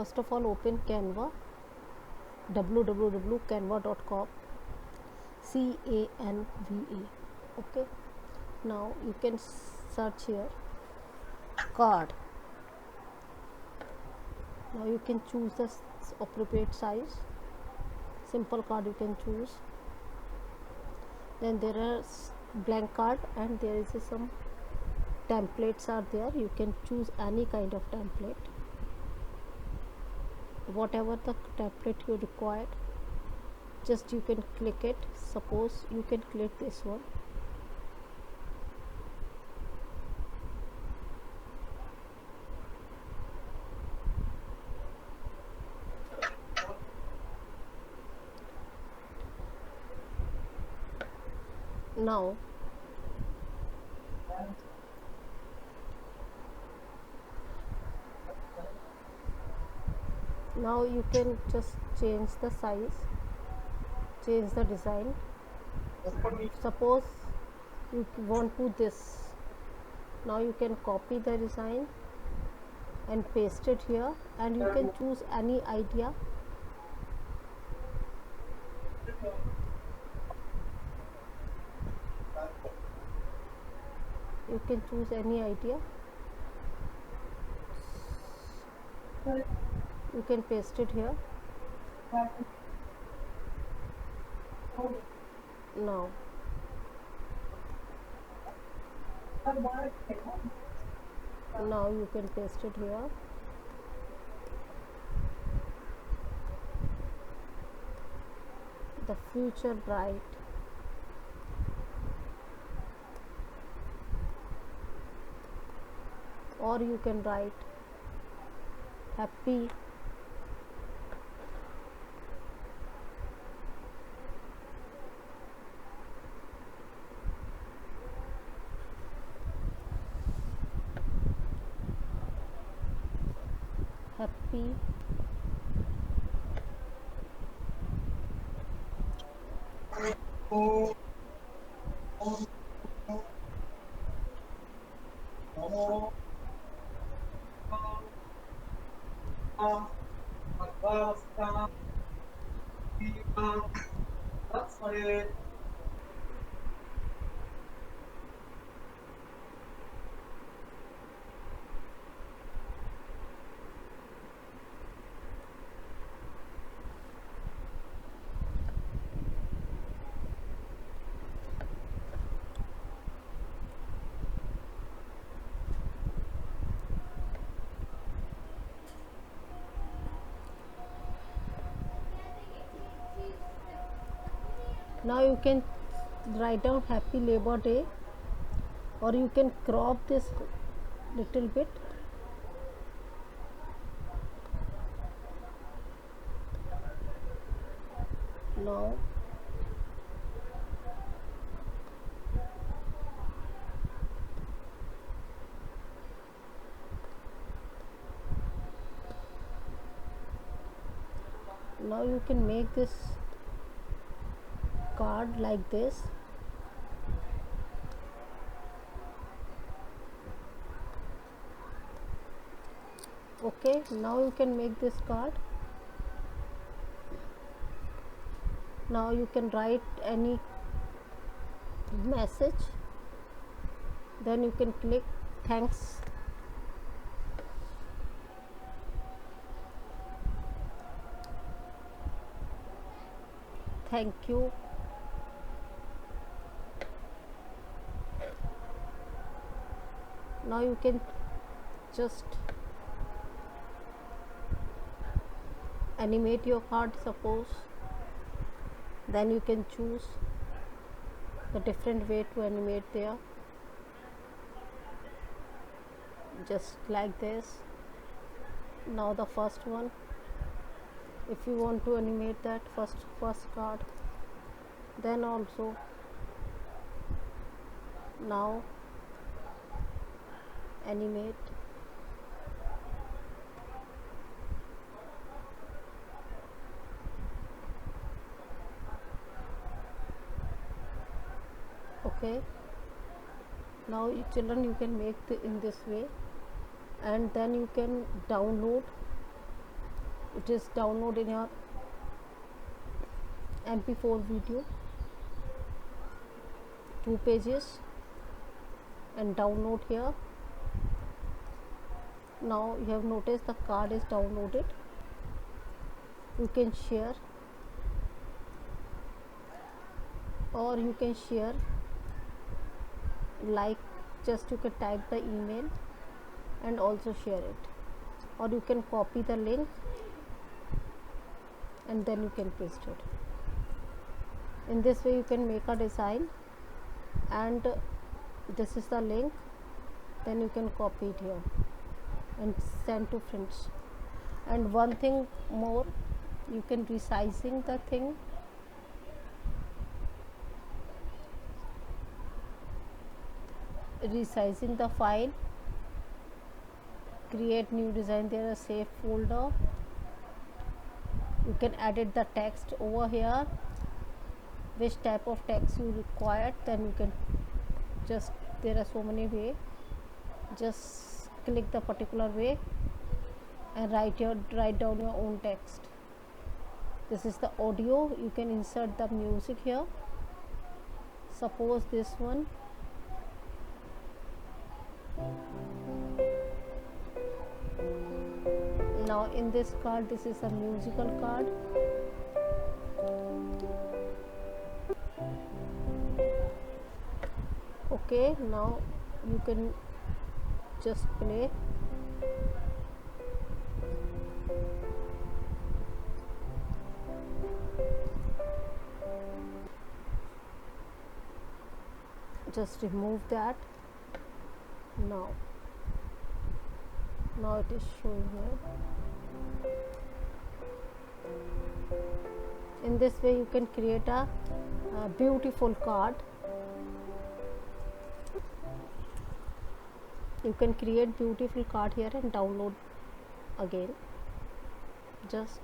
first of all open Canva, www.canva.com, CANVA. Okay, now you can search here card. Now you can choose the appropriate size. Simple card you can choose. Then there are blank card and there is some templates are there. You can choose any kind of template, whatever the template you require. Just you can click it. Suppose you can click this one. Now you can just change the size, change the design. Suppose you want to this, now you can copy the design and paste it here, and you can choose any idea. You can choose any idea. You can paste it here. Now you can paste it here. The future bright. Or you can write happy happy Now you can write down happy Labor Day, or you can crop this little bit. Now you can make this card like this. Okay, now you can make this card. Now you can write any message, then you can click thanks. Thank you. Now you can just animate your card, suppose. Then you can choose the different way to animate there, just like this. Now the first one, if you want to animate that first card, then also now animate. Okay, now children, you can make in this way, and then you can download it is download in your mp4 video, 2 pages, and download here. Now you have noticed the card is downloaded. You can share, or you can share like, just you can type the email and also share it, or you can copy the link and then you can paste it. In this way you can make a design, and this is the link, then you can copy it here and send to friends. And one thing more, you can resizing the thing, resizing the file, create new design, there is a save folder, you can edit the text over here, which type of text you require, then you can just, there are so many way, just click the particular way and write down your own text. This is the audio, you can insert the music here, suppose this one. Now in this card, this is a musical card. Okay, now you can just play. Just remove that. Now it is showing here. In this way you can create a beautiful card. You can create beautiful card here and download again. Just